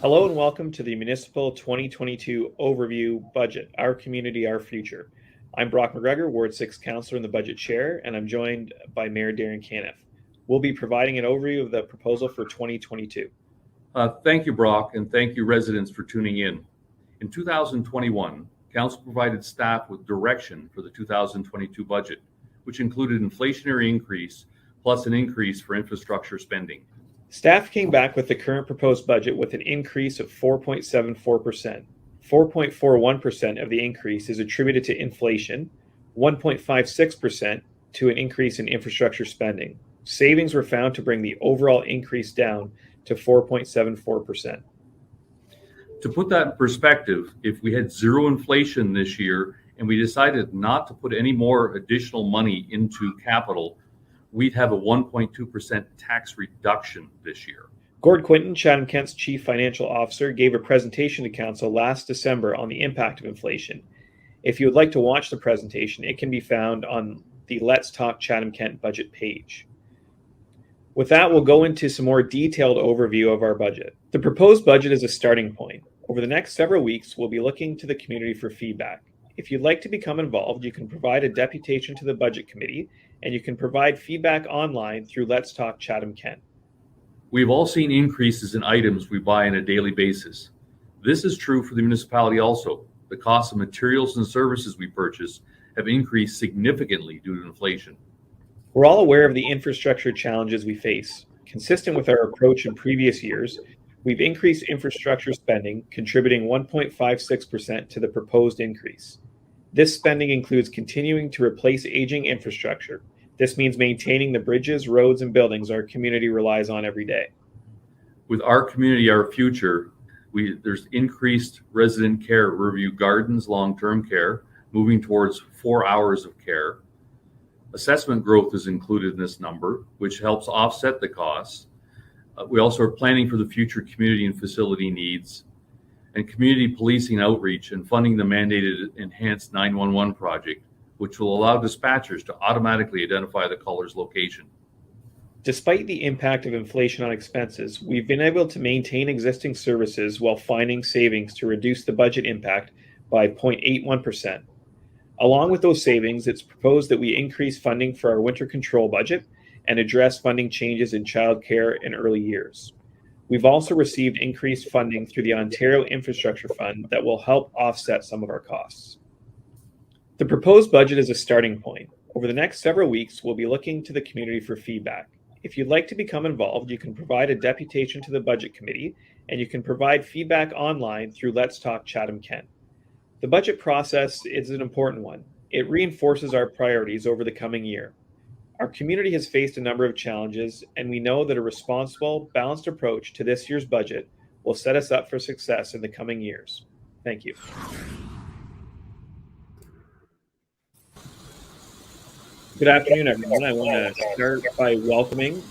Hello and welcome to the Municipal 2022 Overview Budget, Our Community, Our Future. I'm Brock McGregor, Ward 6 Councillor and the Budget Chair, and I'm joined by Mayor Darren Caniff. We'll be providing an overview of the proposal for 2022. Thank you, Brock, and thank you, residents, for tuning in. In 2021, Council provided staff with direction for the 2022 budget, which included inflationary increase plus an increase for infrastructure spending. Staff came back with the current proposed budget with an increase of 4.74%. 4.41% of the increase is attributed to inflation, 1.56% to an increase in infrastructure spending. Savings were found to bring the overall increase down to 4.74%. To put that in perspective, if we had zero inflation this year and we decided not to put any more additional money into capital, we'd have a 1.2% tax reduction this year. Gord Quinton, Chatham-Kent's Chief Financial Officer, gave a presentation to Council last December on the impact of inflation. If you would like to watch the presentation, it can be found on the Let's Talk Chatham-Kent budget page. With that, we'll go into some more detailed overview of our budget. The proposed budget is a starting point. Over the next several weeks, we'll be looking to the community for feedback. If you'd like to become involved, you can provide a deputation to the Budget Committee, and you can provide feedback online through Let's Talk Chatham-Kent. We've all seen increases in items we buy on a daily basis. This is true for the municipality also. The cost of materials and services we purchase have increased significantly due to inflation. We're all aware of the infrastructure challenges we face. Consistent with our approach in previous years, we've increased infrastructure spending, contributing 1.56% to the proposed increase. This spending includes continuing to replace aging infrastructure. This means maintaining the bridges, roads, and buildings our community relies on every day. With Our Community, Our Future, there's increased resident care at Riverview Gardens long-term care, moving towards 4 hours of care. Assessment growth is included in this number, which helps offset the costs. We also are planning for the future community and facility needs, and community policing outreach and funding the mandated enhanced 911 project, which will allow dispatchers to automatically identify the caller's location. Despite the impact of inflation on expenses, we've been able to maintain existing services while finding savings to reduce the budget impact by 0.81%. Along with those savings, it's proposed that we increase funding for our winter control budget and address funding changes in childcare and early years. We've also received increased funding through the Ontario Infrastructure Fund that will help offset some of our costs. The proposed budget is a starting point. Over the next several weeks, we'll be looking to the community for feedback. If you'd like to become involved, you can provide a deputation to the Budget Committee, and you can provide feedback online through Let's Talk Chatham-Kent. The budget process is an important one. It reinforces our priorities over the coming year. Our community has faced a number of challenges, and we know that a responsible, balanced approach to this year's budget will set us up for success in the coming years. Thank you. Good afternoon, everyone. I want to start by welcoming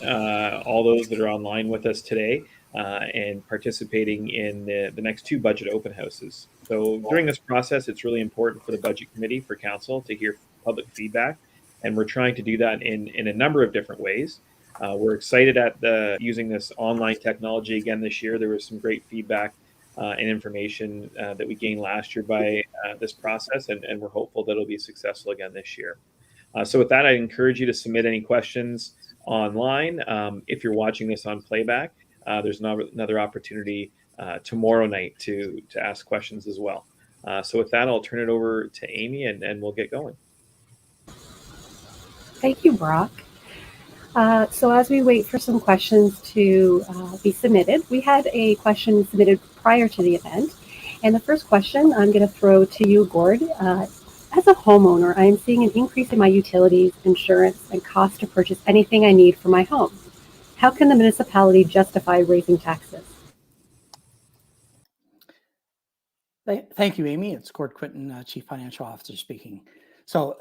all those that are online with us today and participating in the next two budget open houses. So during this process, it's really important for the Budget Committee, for Council, to hear public feedback, and we're trying to do that in a number of different ways. We're excited at using this online technology again this year. There was some great feedback and information that we gained last year by this process, and we're hopeful that it'll be successful again this year. So with that, I encourage you to submit any questions online. If you're watching this on playback, there's another opportunity tomorrow night to ask questions as well. So with that, I'll turn it over to Amy and we'll get going. Thank you, Brock. So as we wait for some questions to be submitted, we had a question submitted prior to the event. And the first question I'm going to throw to you, Gord. As a homeowner, I am seeing an increase in my utilities, insurance, and cost to purchase anything I need for my home. How can the municipality justify raising taxes? Thank you, Amy. It's Gord Quinton, Chief Financial Officer speaking. So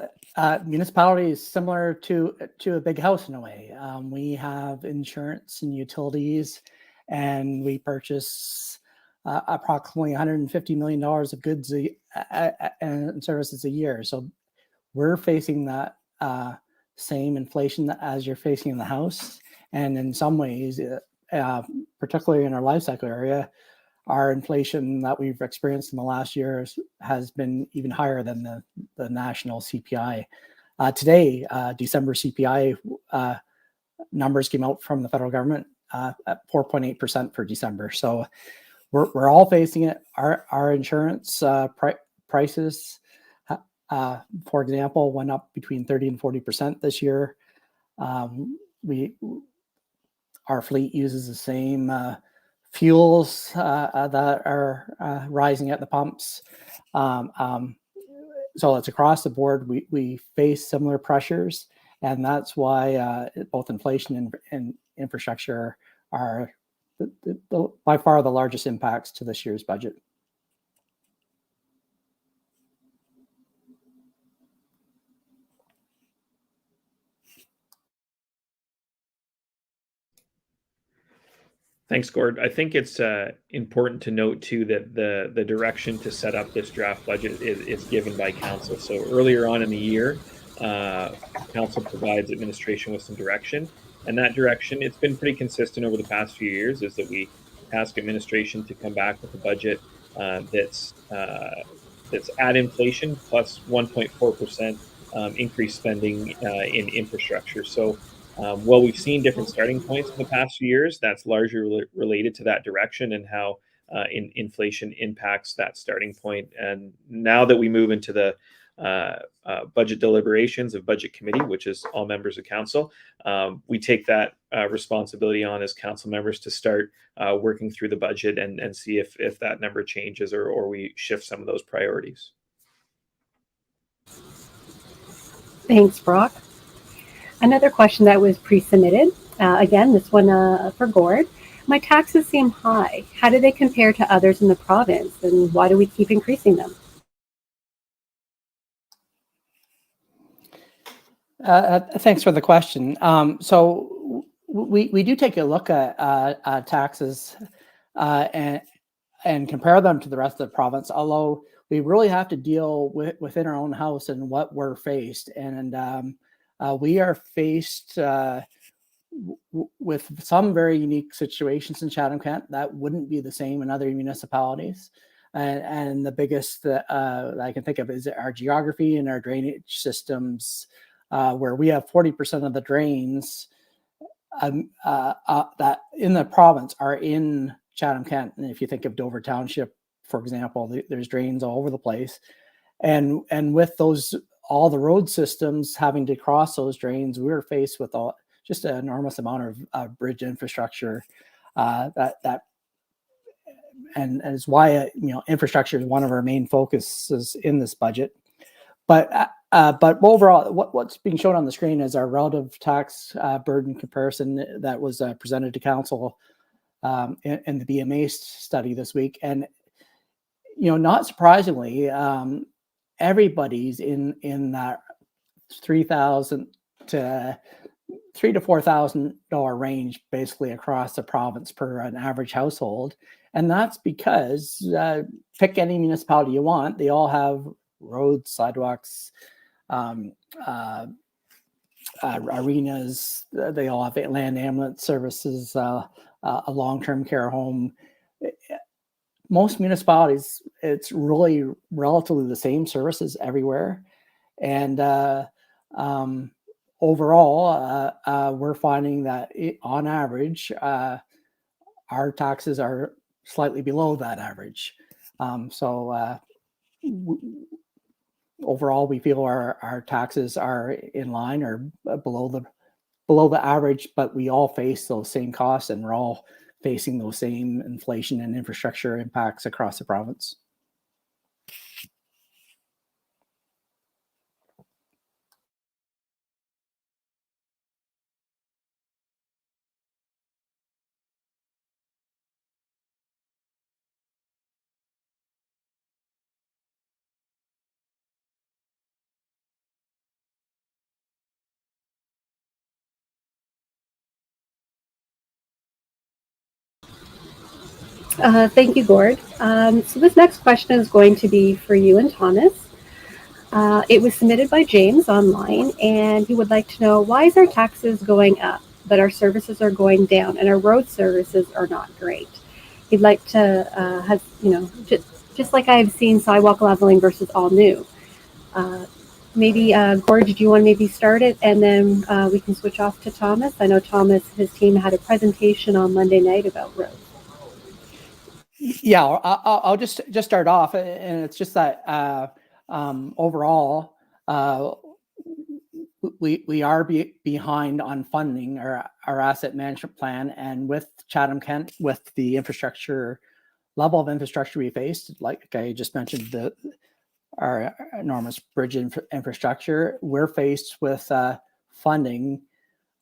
municipality is similar to a big house in a way. We have insurance and utilities, and we purchase approximately $150 million of goods and services a year. So we're facing that same inflation as you're facing in the house. And in some ways, particularly in our life cycle area, our inflation that we've experienced in the last year has been even higher than the national CPI. Today, December CPI numbers came out from the federal government at 4.8% for December. So we're all facing it. Our insurance prices, for example, went up between 30 and 40% this year. Our fleet uses the same fuels that are rising at the pumps. So it's across the board. We face similar pressures, and that's why both inflation and infrastructure are by far the largest impacts to this year's budget. Thanks, Gord. I think it's important to note too that the direction to set up this draft budget is given by council. So earlier on in the year, council provides administration with some direction, and that direction, it's been pretty consistent over the past few years, is that we ask administration to come back with a budget that's at inflation plus 1.4% increased spending in infrastructure. So while we've seen different starting points in the past few years, that's largely related to that direction and how inflation impacts that starting point. And now that we move into the budget deliberations of budget committee, which is all members of council, we take that responsibility on as council members to start working through the budget and see if that number changes or we shift some of those priorities. Thanks, Brock. Another question that was pre-submitted, again, this one for Gord. My taxes seem high. How do they compare to others in the province, and why do we keep increasing them? Thanks for the question. So we do take a look at taxes and compare them to the rest of the province, although we really have to deal within our own house and what we're faced. And we are faced with some very unique situations in Chatham-Kent that wouldn't be the same in other municipalities. And the biggest that I can think of is our geography and our drainage systems, where we have 40% of the drains that in the province are in Chatham-Kent. And if you think of Dover Township, for example, there's drains all over the place. And with those, all the road systems having to cross those drains, we were faced with just an enormous amount of bridge infrastructure that and is why infrastructure is one of our main focuses in this budget. But overall, what's being shown on the screen is our relative tax burden comparison that was presented to council in the BMA study this week. And not surprisingly, everybody's in that $3,000 to $4,000 range, basically across the province per an average household. And that's because pick any municipality you want, they all have roads, sidewalks, arenas. They all have land ambulance services, a long-term care home. Most municipalities, it's really relatively the same services everywhere. And overall, we're finding that on average, our taxes are slightly below that average. Overall, we feel our taxes are in line or below the average, but we all face those same costs, and we're all facing those same inflation and infrastructure impacts across the province. Thank you, Gord. So this next question is going to be for you and Thomas. It was submitted by James online, and he would like to know, why is our taxes going up, but our services are going down, and our road services are not great? he'd like to have, just like I've seen sidewalk leveling versus all new. Maybe, Gord, did you want to maybe start it, and then we can switch off to Thomas? I know Thomas, his team had a presentation on Monday night about roads. Yeah, I'll just start off, and it's just that overall, we are behind on funding our asset management plan, and with Chatham-Kent, with the level of infrastructure we faced, like I just mentioned, our enormous bridge infrastructure, we're faced with funding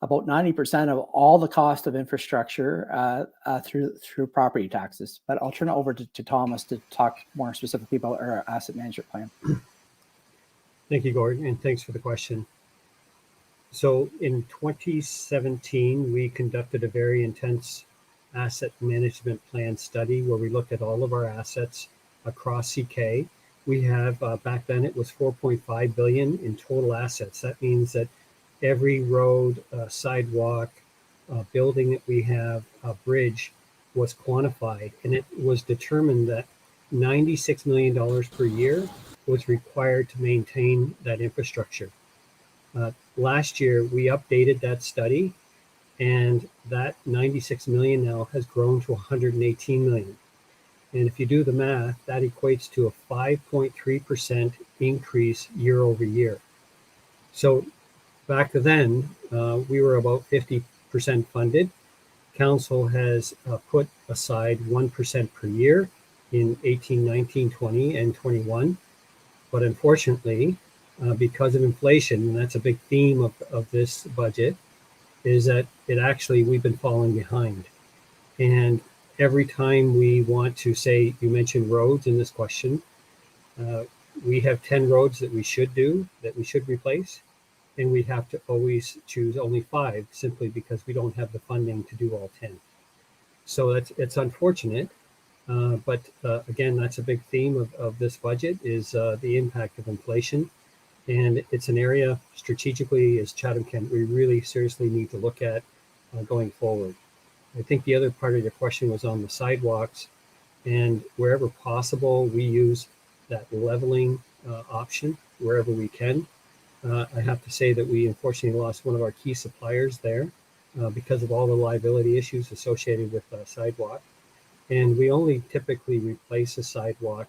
about 90% of all the cost of infrastructure through property taxes. But I'll turn it over to Thomas to talk more specifically about our asset management plan. Thank you, Gordon, and thanks for the question. So in 2017, we conducted a very intense asset management plan study where we looked at all of our assets across CK. We have, back then it was 4.5 billion in total assets. That means that every road, sidewalk, building that we have, a bridge, was quantified, and it was determined that $96 million per year was required to maintain that infrastructure. Last year, we updated that study, and that 96 million now has grown to 118 million. And if you do the math, that equates to a 5.3% increase year over year. So back then, we were about 50% funded. Council has put aside 1% per year in 18, 19, 20, and 21. But unfortunately, because of inflation, and that's a big theme of this budget, is that we've been falling behind. And every time we want to say, you mentioned roads in this question, we have 10 roads that we should replace, and we have to always choose only 5 simply because we don't have the funding to do all 10. So it's unfortunate, but again, that's a big theme of this budget is the impact of inflation. And it's an area strategically as Chatham-Kent we really seriously need to look at going forward. I think the other part of your question was on the sidewalks, and wherever possible, we use that leveling option wherever we can. I have to say that we unfortunately lost one of our key suppliers there because of all the liability issues associated with sidewalk. And we only typically replace a sidewalk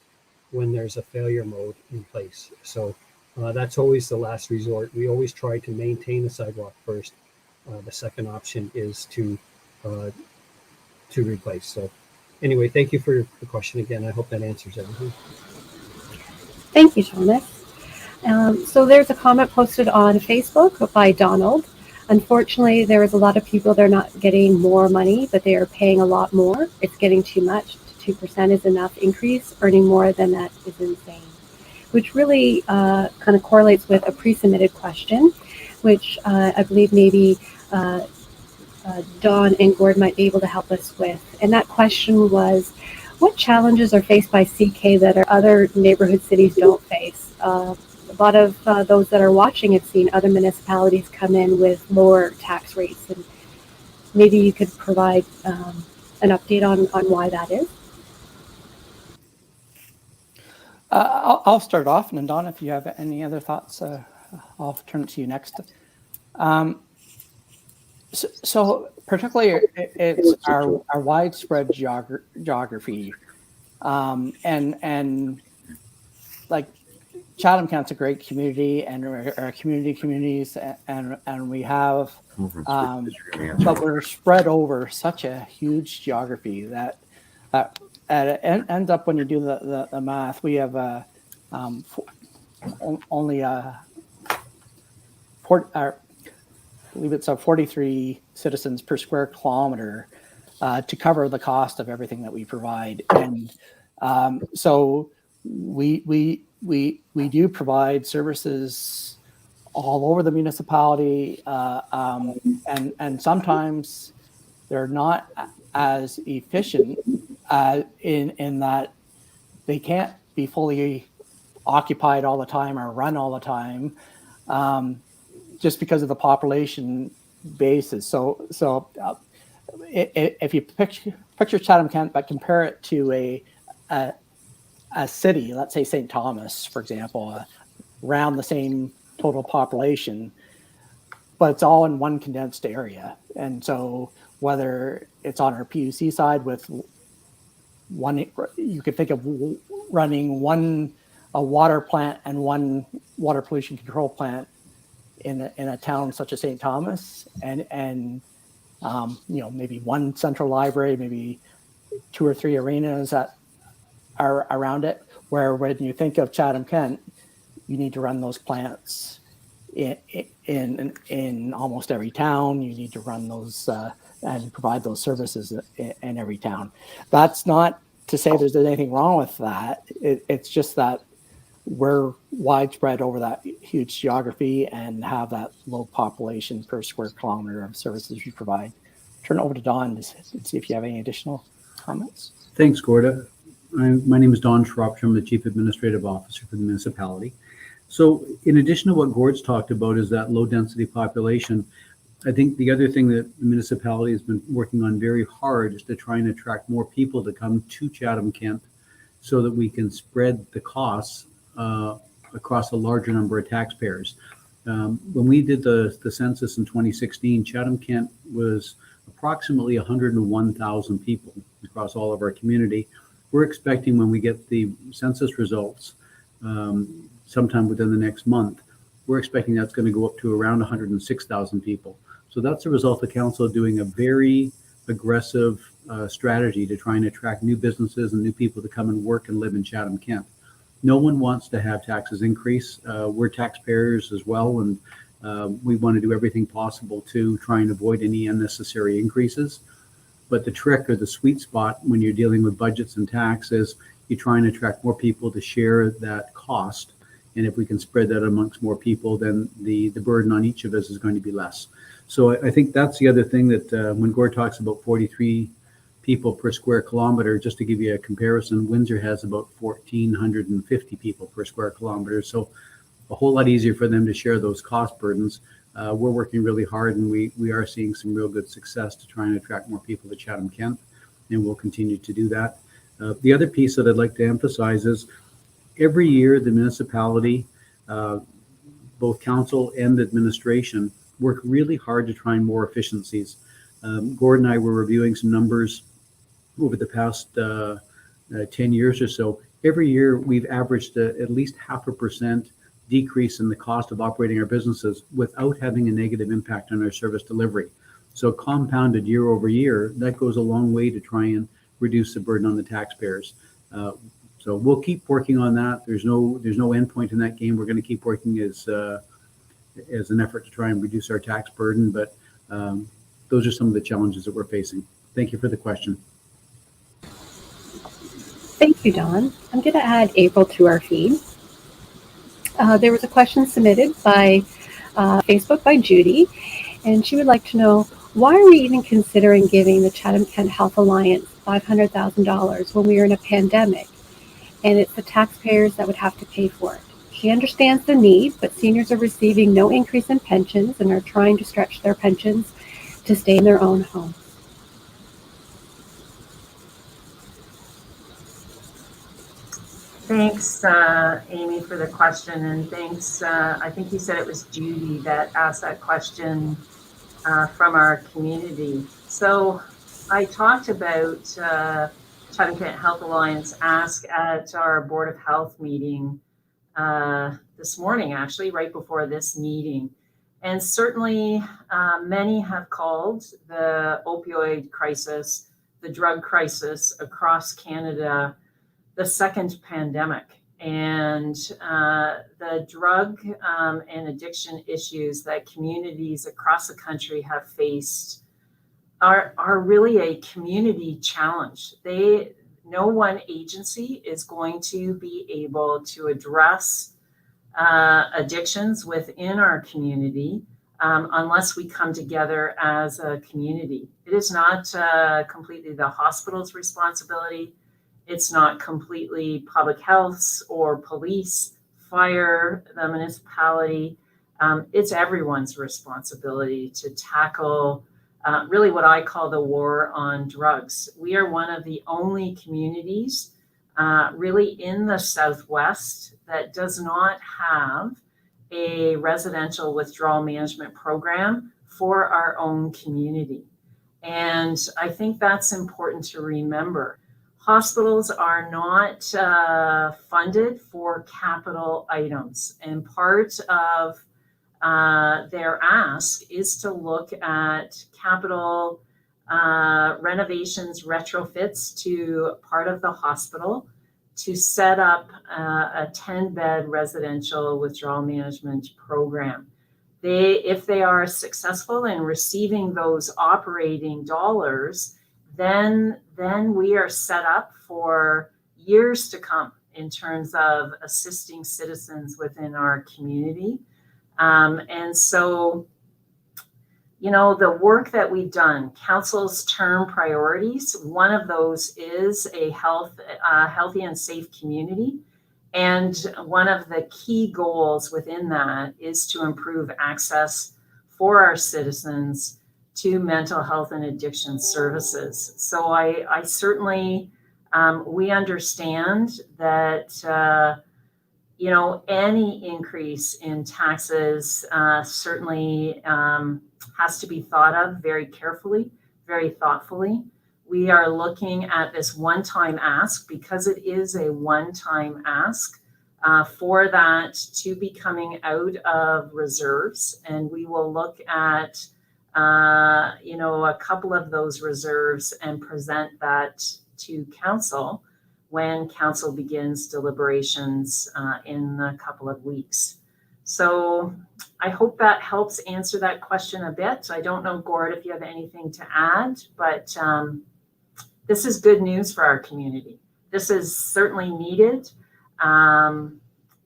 when there's a failure mode in place. So that's always the last resort. We always try to maintain the sidewalk first. The second option is to replace. So anyway, thank you for the question again. I hope that answers everything. Thank you, Thomas. So there's a comment posted on Facebook by Donald. Unfortunately, there is a lot of people that are not getting more money, but they are paying a lot more. It's getting too much. 2% is enough increase. Earning more than that is insane, which really kind of correlates with a pre-submitted question, which I believe maybe Dawn and Gord might be able to help us with. And that question was, what challenges are faced by CK that our other neighborhood cities don't face? A lot of those that are watching have seen other municipalities come in with lower tax rates, and maybe you could provide an update on why that is. I'll start off, and then Dawn, if you have any other thoughts, I'll turn it to you next. So particularly, it's our widespread geography, and like Chatham-Kent's a great community, and our communities, and we have, but we're spread over such a huge geography that it ends up when you do the math, we have only I believe it's 43 citizens per square kilometer to cover the cost of everything that we provide, and so we do provide services all over the municipality, and sometimes they're not as efficient in that they can't be fully occupied all the time or run all the time, just because of the population basis. So if you picture Chatham-Kent, but compare it to a city, let's say St. Thomas, for example, around the same total population, but it's all in one condensed area. And so whether it's on our PUC side with one, you could think of running a water plant and one water pollution control plant in a town such as St. Thomas, and maybe one central library, maybe 2 or 3 arenas that are around it. Where when you think of Chatham-Kent, you need to run those plants in almost every town. You need to run those and provide those services in every town. That's not to say there's anything wrong with that. It's just that we're widespread over that huge geography and have that low population per square kilometer of services we provide. Turn it over to Don to see if you have any additional comments. Thanks, Gorda. My name is Don Shropshire. I'm the Chief Administrative Officer for the municipality. So in addition to what Gord's talked about is that low density population, I think the other thing that the municipality has been working on very hard is to try and attract more people to come to Chatham-Kent so that we can spread the costs across a larger number of taxpayers. When we did the census in 2016, Chatham-Kent was approximately 101,000 people across all of our community. We're expecting when we get the census results sometime within the next month, we're expecting that's going to go up to around 106,000 people. So that's a result of council doing a very aggressive strategy to try and attract new businesses and new people to come and work and live in Chatham-Kent. No one wants to have taxes increase. We're taxpayers as well, and we want to do everything possible to try and avoid any unnecessary increases. But the trick or the sweet spot when you're dealing with budgets and tax is you try and attract more people to share that cost. And if we can spread that amongst more people, then the burden on each of us is going to be less. So I think that's the other thing that when Gord talks about 43 people per square kilometer, just to give you a comparison, Windsor has about 1,450 people per square kilometer. So a whole lot easier for them to share those cost burdens. We're working really hard, and we are seeing some real good success to try and attract more people to Chatham-Kent, and we'll continue to do that. The other piece that I'd like to emphasize is every year the municipality, both council and administration, work really hard to try and more efficiencies. Gord and I were reviewing some numbers over the past 10 years or so. Every year we've averaged at least 0.5% decrease in the cost of operating our businesses without having a negative impact on our service delivery. So compounded year over year, that goes a long way to try and reduce the burden on the taxpayers. So we'll keep working on that. There's no end point in that game. We're going to keep working as an effort to try and reduce our tax burden. But those are some of the challenges that we're facing. Thank you for the question. Thank you, Don. I'm going to add April to our feed. There was a question submitted by Facebook by Judy, and she would like to know, why are we even considering giving the Chatham-Kent Health Alliance $500,000 when we are in a pandemic, and it's the taxpayers that would have to pay for it? She understands the need, but seniors are receiving no increase in pensions and are trying to stretch their pensions to stay in their own home. Thanks, Amy, for the question, and thanks, I think you said it was Judy that asked that question from our community. So I talked about Chatham-Kent Health Alliance ask at our Board of Health meeting this morning, actually, right before this meeting. And certainly many have called the opioid crisis, the drug crisis across Canada, the second pandemic. And the drug and addiction issues that communities across the country have faced are really a community challenge. No one agency is going to be able to address addictions within our community unless we come together as a community. It is not completely the hospital's responsibility. It's not completely public health's or police, fire, the municipality. It's everyone's responsibility to tackle really what I call the war on drugs. We are one of the only communities really in the Southwest that does not have a residential withdrawal management program for our own community. And I think that's important to remember. Hospitals are not funded for capital items, and part of their ask is to look at capital renovations, retrofits to part of the hospital to set up a 10-bed residential withdrawal management program. If they are successful in receiving those operating dollars, then we are set up for years to come in terms of assisting citizens within our community. And so, the work that we've done, Council's term priorities, one of those is a healthy and safe community. And one of the key goals within that is to improve access for our citizens to mental health and addiction services. So I certainly, we understand that, any increase in taxes certainly has to be thought of very carefully, very thoughtfully. We are looking at this one-time ask because it is a one-time ask for that to be coming out of reserves. And we will look at, a couple of those reserves and present that to Council when Council begins deliberations in a couple of weeks. So I hope that helps answer that question a bit. I don't know, Gord, if you have anything to add, but this is good news for our community. This is certainly needed. And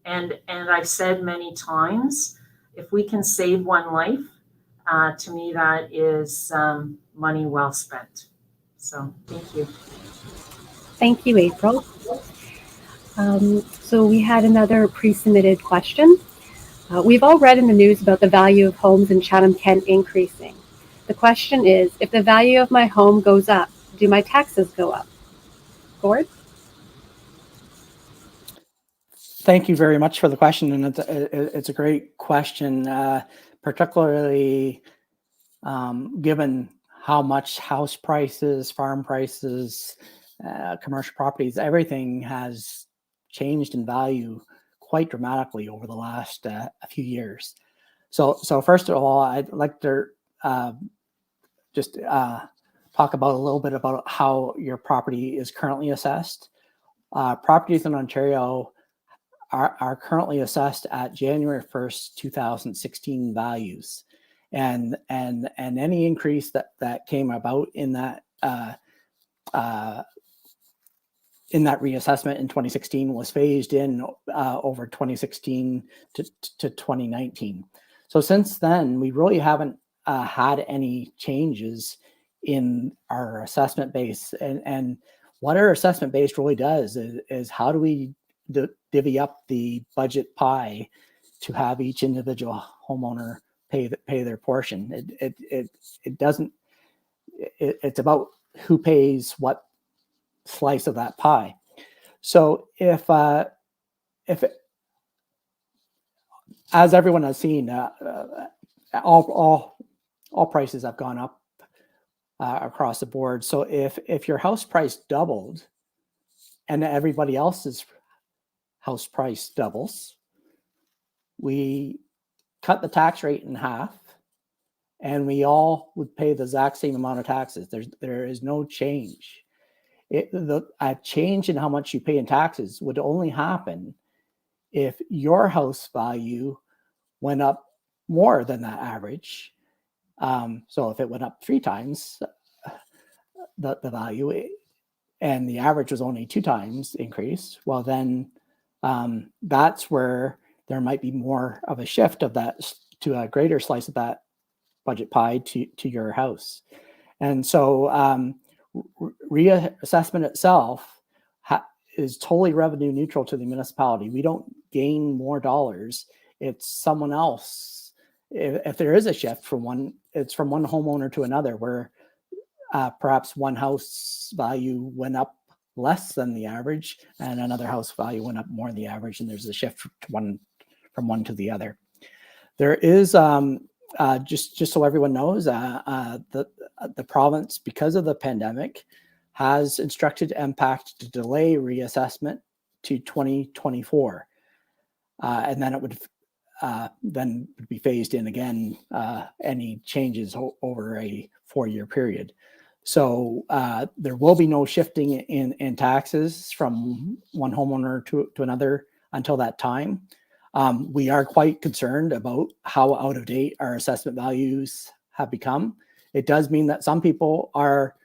I've said many times, if we can save one life, to me, that is money well spent. So thank you. Thank you, April. So we had another pre-submitted question. We've all read in the news about the value of homes in Chatham-Kent increasing. The question is, if the value of my home goes up, do my taxes go up? Gord? Thank you very much for the question, and it's a great question, particularly given how much house prices, farm prices, commercial properties, everything has changed in value quite dramatically over the last a few years. So first of all, I'd like to just talk about a little bit about how your property is currently assessed. Properties in Ontario are currently assessed at January 1st, 2016 values. And any increase that came about in that reassessment in 2016 was phased in over 2016 to 2019. So since then, we really haven't had any changes in our assessment base. And what our assessment base really does is how do we divvy up the budget pie to have each individual homeowner pay their portion. It doesn't. It's about who pays what slice of that pie. So if as everyone has seen, all prices have gone up across the board. So if your house price doubled and everybody else's house price doubles, we cut the tax rate in half and we all would pay the exact same amount of taxes. There is no change. A change in how much you pay in taxes would only happen if your house value went up more than that average. So if it went up 3 times the value and the average was only 2 times increase, well then that's where there might be more of a shift of that to a greater slice of that budget pie to your house. And so reassessment itself is totally revenue neutral to the municipality. We don't gain more dollars. It's someone else if there is a shift from one, it's from one homeowner to another, where perhaps one house value went up less than the average and another house value went up more than the average, and there's a shift from one to the other. There is just so everyone knows, the province, because of the pandemic, has instructed MPACT to delay reassessment to 2024, and then it would be phased in again, any changes over a 4-year period. So there will be no shifting in taxes from one homeowner to another until that time. We are quite concerned about how out of date our assessment values have become. It does mean that some people are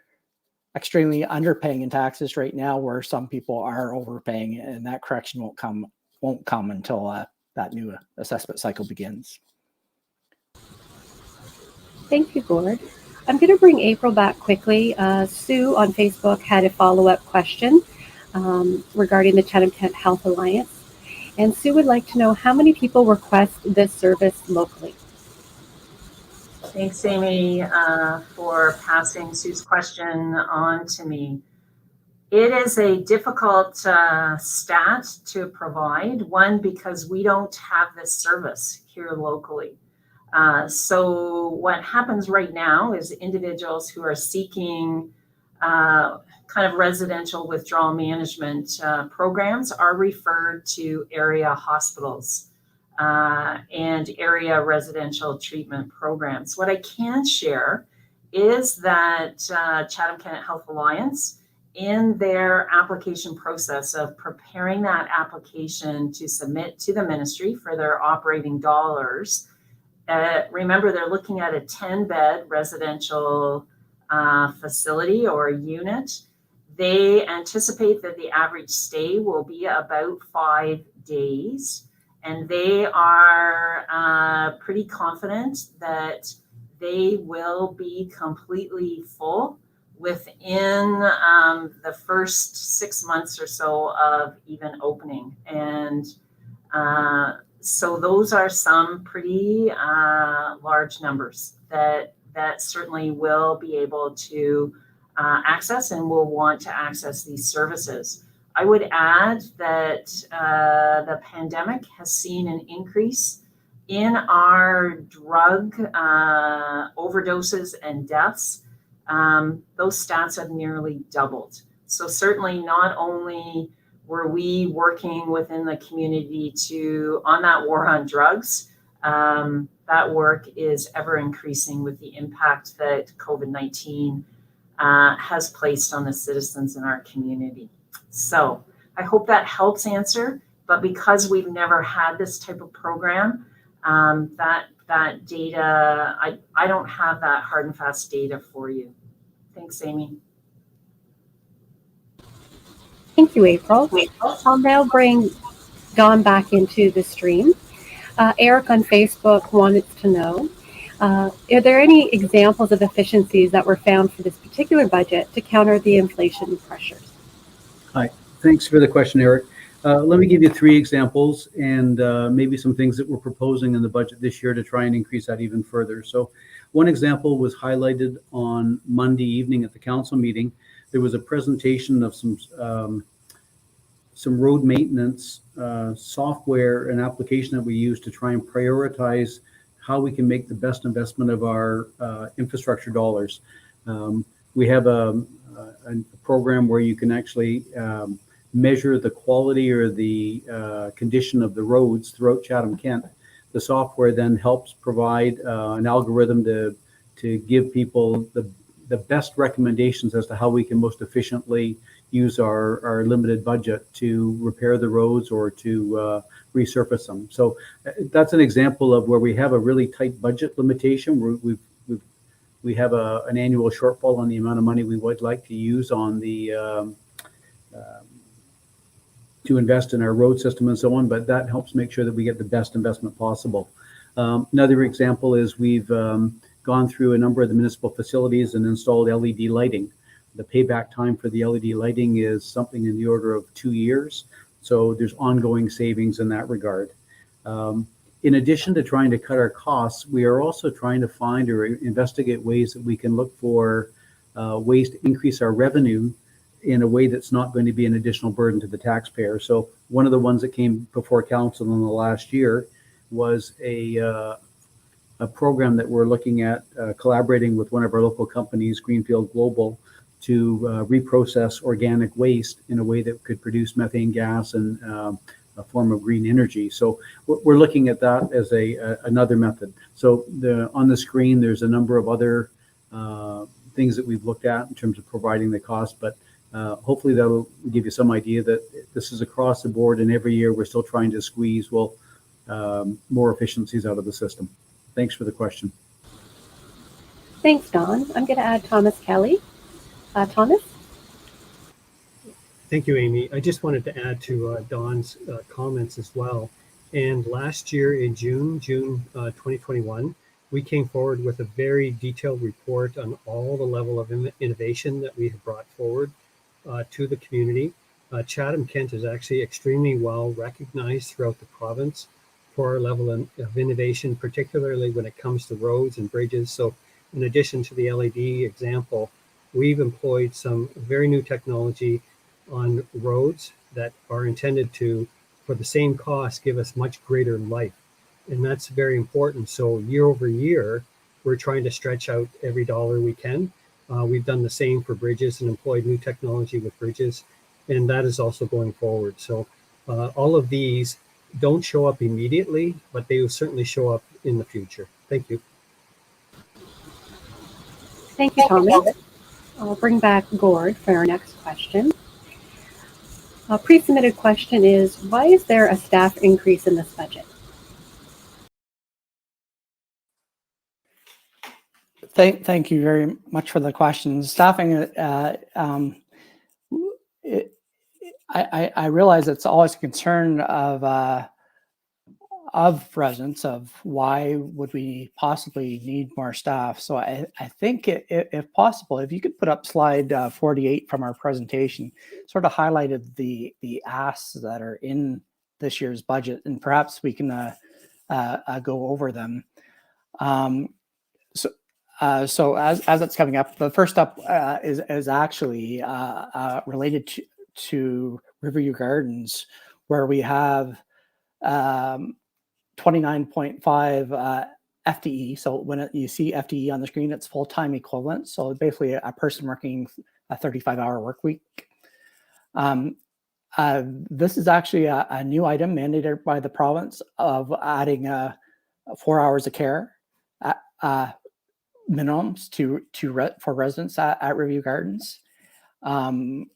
extremely underpaying in taxes right now, where some people are overpaying, and that correction won't come until that new assessment cycle begins. Thank you, Gord. I'm going to bring April back quickly. Sue on Facebook had a follow-up question regarding the Chatham-Kent Health Alliance. And Sue would like to know how many people request this service locally. Thanks, Amy, for passing Sue's question on to me. It is a difficult stat to provide, one, because we don't have this service here locally. So what happens right now is individuals who are seeking kind of residential withdrawal management programs are referred to area hospitals and area residential treatment programs. What I can share is that Chatham-Kent Health Alliance, in their application process of preparing that application to submit to the ministry for their operating dollars, remember, they're looking at a 10-bed residential facility or unit. They anticipate that the average stay will be about 5 days, and they are pretty confident that they will be completely full within the first 6 months or so of even opening. And so those are some pretty large numbers that certainly will be able to access and will want to access these services. I would add that the pandemic has seen an increase in our drug overdoses and deaths. Those stats have nearly doubled. So certainly not only were we working within the community on that war on drugs, that work is ever increasing with the impact that COVID-19 has placed on the citizens in our community. So I hope that helps answer, but because we've never had this type of program, that data, I don't have that hard and fast data for you. Thanks, Amy. Thank you, April. I'll now bring Dawn back into the stream. Eric on Facebook wanted to know, are there any examples of efficiencies that were found for this particular budget to counter the inflation pressures? Hi, thanks for the question, Eric. Let me give you 3 examples and maybe some things that we're proposing in the budget this year to try and increase that even further. So one example was highlighted on Monday evening at the council meeting. There was a presentation of some road maintenance software and application that we use to try and prioritize how we can make the best investment of our infrastructure dollars. We have a program where you can actually measure the quality or the condition of the roads throughout Chatham-Kent. The software then helps provide an algorithm to give people the best recommendations as to how we can most efficiently use our limited budget to repair the roads or to resurface them. So that's an example of where we have a really tight budget limitation. We have an annual shortfall on the amount of money we would like to use on the to invest in our road system and so on, but that helps make sure that we get the best investment possible. Another example is we've gone through a number of the municipal facilities and installed LED lighting. The payback time for the LED lighting is something in the order of 2 years. So there's ongoing savings in that regard. in addition to trying to cut our costs, we are also trying to find or investigate ways that we can look for ways to increase our revenue in a way that's not going to be an additional burden to the taxpayer. So one of the ones that came before council in the last year was a program that we're looking at collaborating with one of our local companies, Greenfield Global, to reprocess organic waste in a way that could produce methane gas and a form of green energy. So we're looking at that as another method. So on the screen, there's a number of other things that we've looked at in terms of providing the cost, but hopefully that'll give you some idea that this is across the board, and every year we're still trying to squeeze more efficiencies out of the system. Thanks for the question. Thanks, Don. I'm going to add Thomas Kelly. Thomas? Thank you, Amy. I just wanted to add to Don's comments as well. And last year in June 2021, we came forward with a very detailed report on all the level of innovation that we have brought forward to the community. Chatham-Kent is actually extremely well recognized throughout the province for our level of innovation, particularly when it comes to roads and bridges. So in addition to the LED example, we've employed some very new technology on roads that are intended to, for the same cost, give us much greater life. And that's very important. So year over year, we're trying to stretch out every dollar we can. We've done the same for bridges and employed new technology with bridges. And that is also going forward. So all of these don't show up immediately, but they will certainly show up in the future. Thank you. Thank you, Thomas. I'll bring back Gord for our next question. A pre-submitted question is, why is there a staff increase in this budget? Thank you very much for the question. Staffing, I realize it's always a concern of residents of why would we possibly need more staff. So I think if possible, if you could put up slide 48 from our presentation, sort of highlighted the asks that are in this year's budget, and perhaps we can go over them. So as it's coming up, the first up is actually related to Riverview Gardens, where we have 29.5 FTE. So when you see FTE on the screen, it's full-time equivalent. So basically a person working a 35-hour work week. This is actually a new item mandated by the province of adding 4 hours of care minimums for residents at Riverview Gardens. And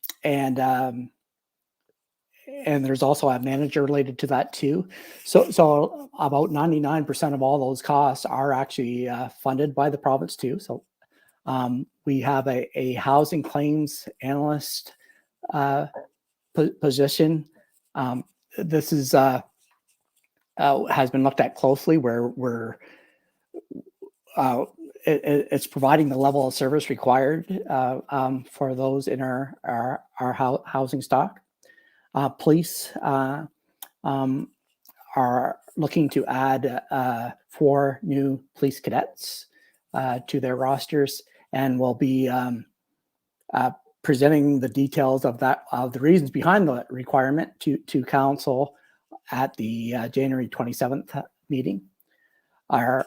there's also a manager related to that too. So about 99% of all those costs are actually funded by the province too. So we have a housing claims analyst position. This is has been looked at closely, where it's providing the level of service required for those in our housing stock. Police are looking to add 4 new police cadets to their rosters, and will be presenting the details of the reasons behind the requirement to council at the January 27th meeting. Our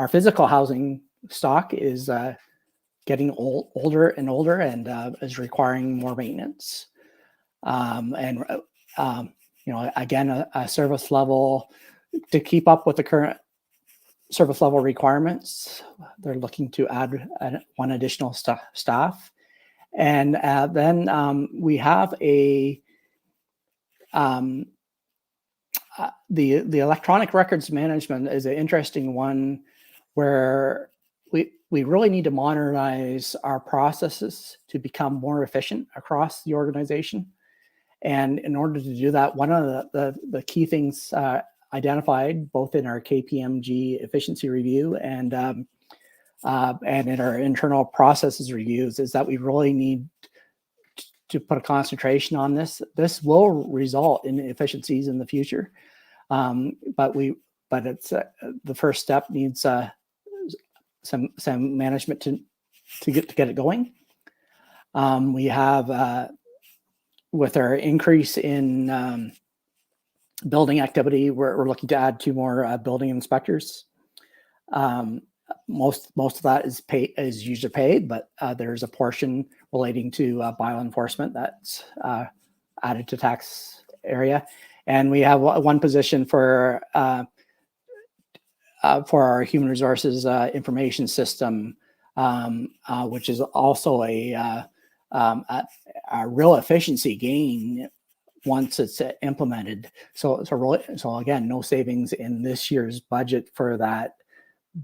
physical housing stock is getting older and older, and is requiring more maintenance. Again, a service level to keep up with the current service level requirements. They're looking to add 1 additional staff, and then we have the electronic records management is an interesting one, where we really need to modernize our processes to become more efficient across the organization. And in order to do that, one of the key things identified both in our KPMG efficiency review and in our internal processes reviews is that we really need to put a concentration on this. This will result in efficiencies in the future. But it's the first step needs some management to get it going. We have with our increase in building activity, we're looking to add 2 more building inspectors. Most of that is user paid, but there's a portion relating to bioenforcement that's added to tax area, and we have 1 position for our human resources information system, which is also a real efficiency gain once it's implemented. So again, no savings in this year's budget for that,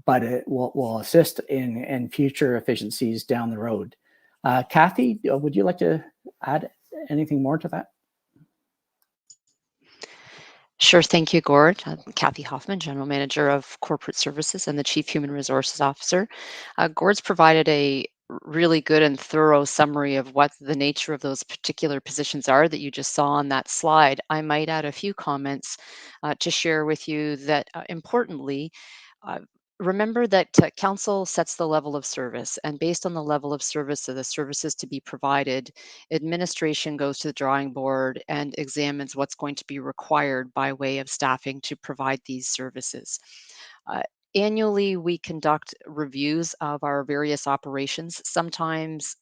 but it will assist in future efficiencies down the road. Kathy, would you like to add anything more to that? Sure. Thank you, Gord. I'm Kathy Hoffman, General Manager of Corporate Services and the Chief Human Resources Officer. Gord's provided a really good and thorough summary of what the nature of those particular positions are that you just saw on that slide. I might add a few comments to share with you that importantly, remember that council sets the level of service, and based on the level of service of the services to be provided, administration goes to the drawing board and examines what's going to be required by way of staffing to provide these services. Annually, we conduct reviews of our various operations, sometimes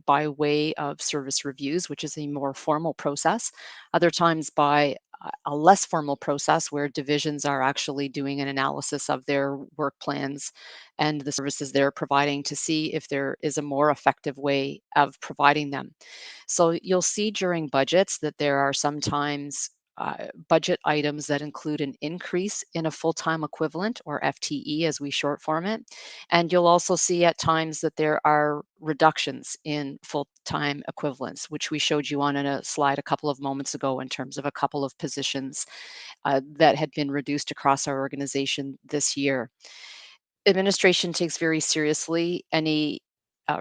by way of service reviews, which is a more formal process, other times by a less formal process where divisions are actually doing an analysis of their work plans and the services they're providing to see if there is a more effective way of providing them. So you'll see during budgets that there are sometimes budget items that include an increase in a full-time equivalent, or FTE as we short form it. And you'll also see at times that there are reductions in full-time equivalents, which we showed you on in a slide a couple of moments ago in terms of a couple of positions that had been reduced across our organization this year. Administration takes very seriously any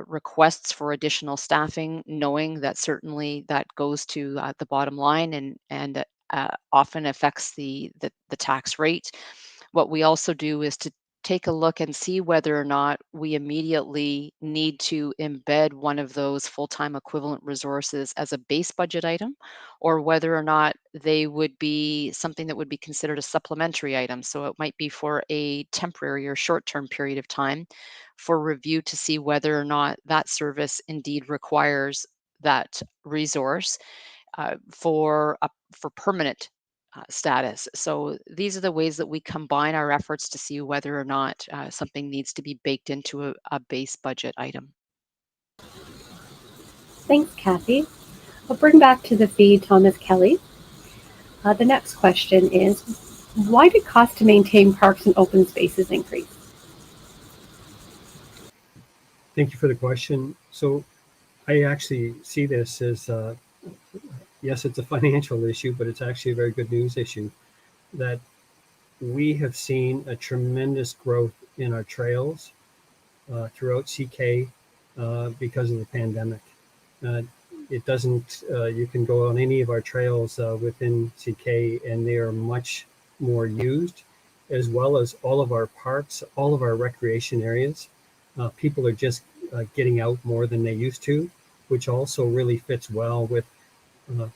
requests for additional staffing, knowing that certainly that goes to the bottom line and often affects the tax rate. What we also do is to take a look and see whether or not we immediately need to embed one of those full-time equivalent resources as a base budget item, or whether or not they would be something that would be considered a supplementary item. So it might be for a temporary or short-term period of time for review to see whether or not that service indeed requires that resource for permanent status. So these are the ways that we combine our efforts to see whether or not something needs to be baked into a base budget item. Thanks, Kathy. I'll bring back to the feed Thomas Kelly. The next question is, why did cost to maintain parks and open spaces increase? Thank you for the question. So I actually see this as yes, it's a financial issue, but it's actually a very good news issue, that we have seen a tremendous growth in our trails throughout CK because of the pandemic. It doesn't, you can go on any of our trails within CK and they are much more used, as well as all of our parks, all of our recreation areas. People are just getting out more than they used to, which also really fits well with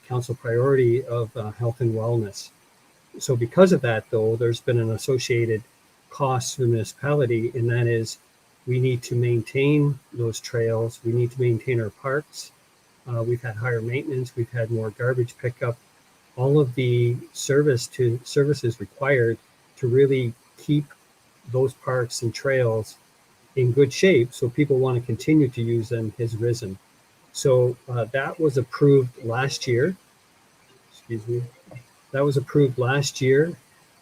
council priority of health and wellness. So because of that, though, there's been an associated cost to the municipality, and that is we need to maintain those trails. We need to maintain our parks. We've had higher maintenance. We've had more garbage pickup. All of the services required to really keep those parks and trails in good shape so people want to continue to use them has risen. So that was approved last year. Excuse me. That was approved last year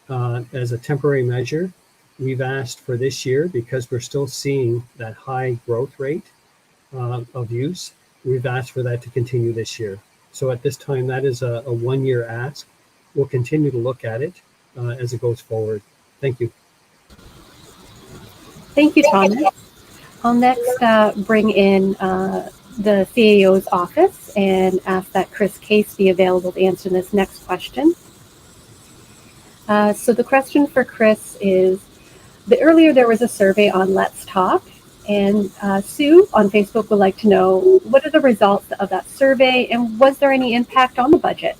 as a temporary measure. We've asked for this year because we're still seeing that high growth rate of use. We've asked for that to continue this year. So at this time, that is a 1-year ask. We'll continue to look at it as it goes forward. Thank you. Thank you, Thomas. I'll next bring in the CAO's office and ask that Chris Case be available to answer this next question. So the question for Chris is, earlier there was a survey on Let's Talk, and Sue on Facebook would like to know, what are the results of that survey, and was there any impact on the budget?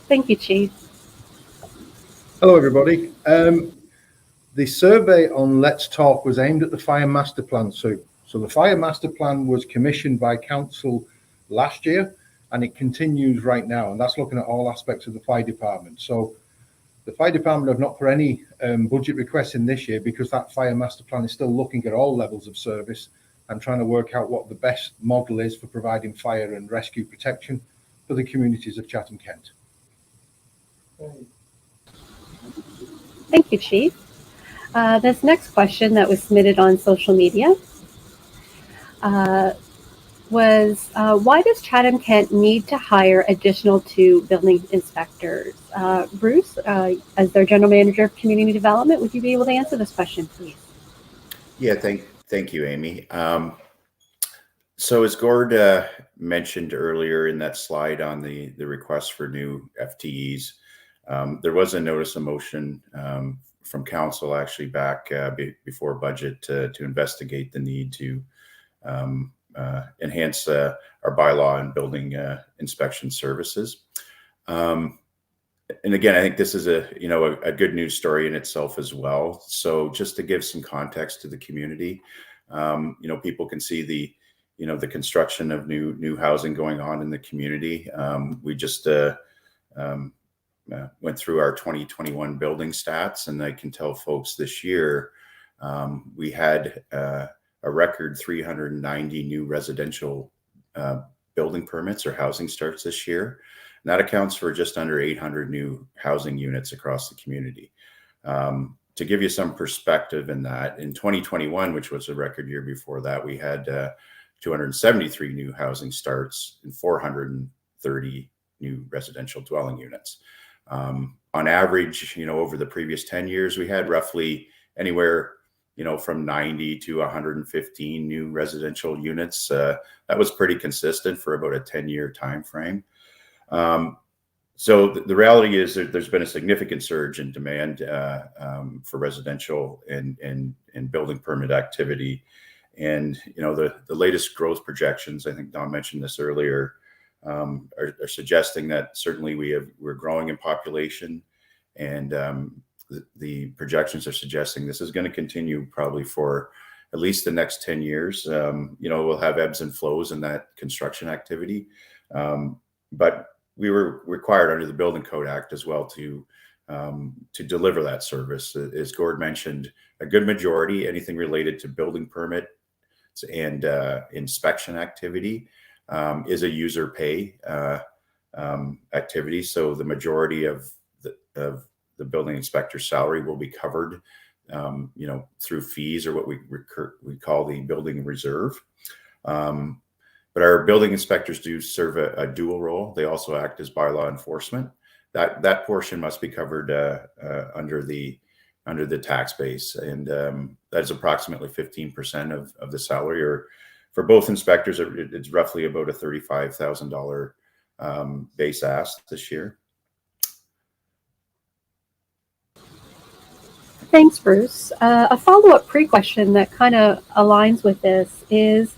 Thank you, Chief. Hello, everybody. The survey on Let's Talk was aimed at the Fire Master Plan, Sue. So the Fire Master Plan was commissioned by Council last year, and it continues right now, and that's looking at all aspects of the fire department. So the fire department have not put any budget requests in this year because that Fire Master Plan is still looking at all levels of service and trying to work out what the best model is for providing fire and rescue protection for the communities of Chatham-Kent. Thank you, Chief. This next question that was submitted on social media was, why does Chatham-Kent need to hire additional 2 building inspectors? Bruce, as their General Manager of Community Development, would you be able to answer this question, please? Yeah, thank you, Amy. So as Gord mentioned earlier in that slide on the request for new FTEs, there was a notice of motion from council actually back before budget to investigate the need to enhance our bylaw and building inspection services. And again, I think this is a good news story in itself as well. So just to give some context to the community, people can see the construction of new housing going on in the community. We just went through our 2021 building stats, and I can tell folks this year we had a record 390 new residential building permits or housing starts this year. And that accounts for just under 800 new housing units across the community. To give you some perspective in that, in 2021, which was a record year before that, we had 273 new housing starts and 430 new residential dwelling units. On average, over the previous 10 years, we had roughly anywhere, from 90 to 115 new residential units. That was pretty consistent for about a 10-year time frame. So the reality is that there's been a significant surge in demand for residential and building permit activity. And, the latest growth projections, I think Don mentioned this earlier, are suggesting that certainly we're growing in population, and the projections are suggesting this is going to continue probably for at least the next 10 years. We'll have ebbs and flows in that construction activity, but we were required under the Building Code Act as well to deliver that service. As Gord mentioned, a good majority, anything related to building permit and inspection activity is a user pay activity. So the majority of the building inspector's salary will be covered, through fees or what we call the building reserve. But our building inspectors do serve a dual role. They also act as bylaw enforcement. That portion must be covered under the tax base, and that is approximately 15% of the salary. Or for both inspectors, it's roughly about a $35,000 base ask this year. Thanks, Bruce. A follow-up pre-question that kind of aligns with this is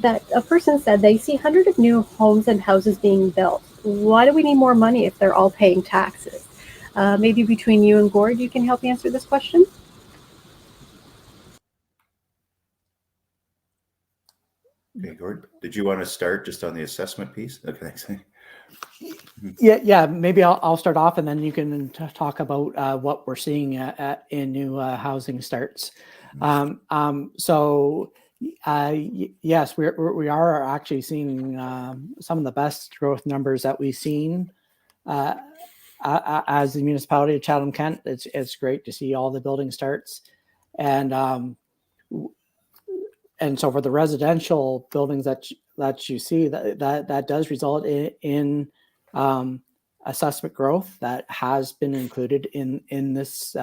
that a person said they see hundreds of new homes and houses being built. Why do we need more money if they're all paying taxes? Maybe between you and Gord, you can help answer this question. Okay, Gord, did you want to start just on the assessment piece? Okay, thanks. Yeah. Maybe I'll start off, and then you can talk about what we're seeing in new housing starts. Yes, we are actually seeing some of the best growth numbers that we've seen as the municipality of Chatham-Kent. It's great to see all the building starts, and so for the residential buildings that you see, that does result in assessment growth that has been included in this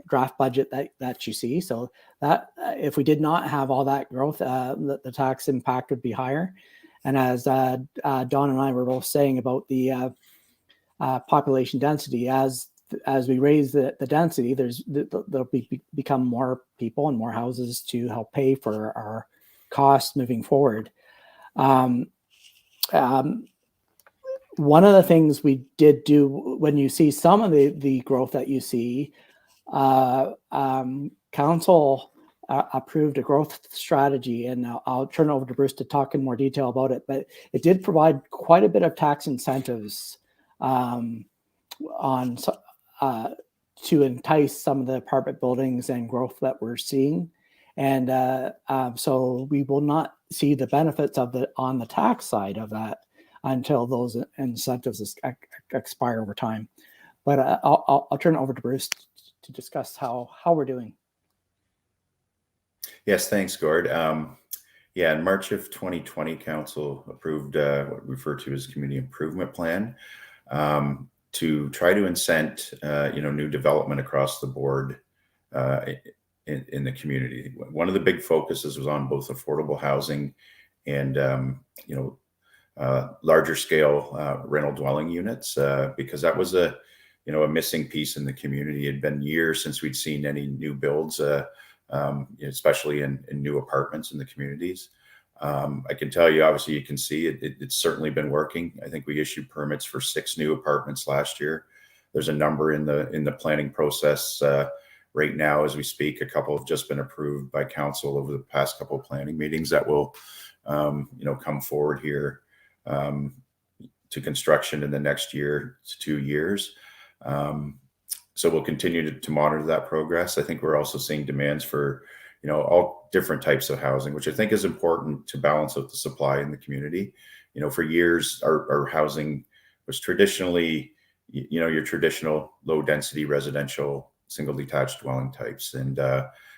draft budget that you see. So that if we did not have all that growth, the tax impact would be higher. And as Don and I were both saying about the population density, as we raise the density, there'll become more people and more houses to help pay for our costs moving forward. One of the things we did do when you see some of the growth that you see, council approved a growth strategy, and I'll turn it over to Bruce to talk in more detail about it, but it did provide quite a bit of tax incentives to entice some of the apartment buildings and growth that we're seeing. And so we will not see the benefits of on the tax side of that until those incentives expire over time. But I'll turn it over to Bruce to discuss how we're doing. Yes, thanks, Gord. Yeah, in March of 2020, Council approved what we refer to as Community Improvement Plan to try to incent new development across the board in the community. One of the big focuses was on both affordable housing and larger scale rental dwelling units, because that was a missing piece in the community. It had been years since we'd seen any new builds, especially in new apartments in the communities. I can tell you, obviously, you can see it's certainly been working. I think we issued permits for 6 new apartments last year. There's a number in the planning process right now as we speak. A couple have just been approved by council over the past couple of planning meetings that will come forward here to construction in the next year to 2 years. So we'll continue to monitor that progress. I think we're also seeing demands for all different types of housing, which I think is important to balance out the supply in the community. For years, our housing was traditionally, your traditional low density residential single detached dwelling types. And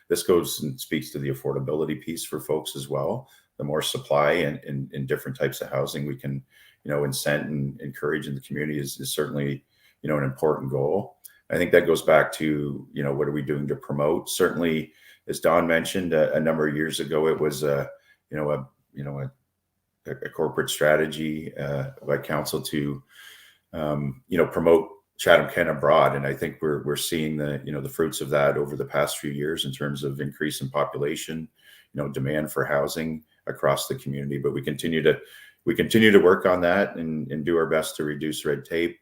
this goes and speaks to the affordability piece for folks as well. The more supply in different types of housing we can, incent and encourage in the community is certainly, an important goal. I think that goes back to, what are we doing to promote? Certainly, as Don mentioned, a number of years ago, it was a corporate strategy by council to, promote Chatham-Kent abroad. And I think we're seeing the fruits of that over the past few years in terms of increase in population, demand for housing across the community. But we continue to work on that and do our best to reduce red tape.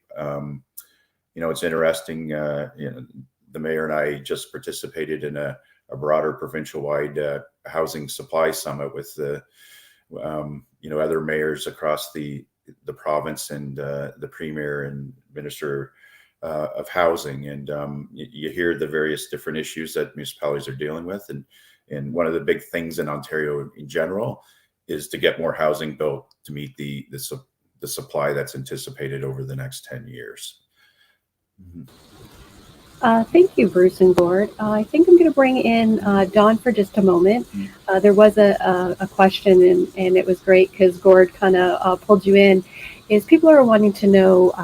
It's interesting, the mayor and I just participated in a broader provincial-wide housing supply summit with the other mayors across the province and the premier and minister of housing. And you hear the various different issues that municipalities are dealing with. And one of the big things in Ontario in general is to get more housing built to meet the supply that's anticipated over the next 10 years. Mm-hmm. Thank you, Bruce and Gord. I think I'm going to bring in Don for just a moment. There was a question, and it was great because Gord kind of pulled you in. Is people are wanting to know,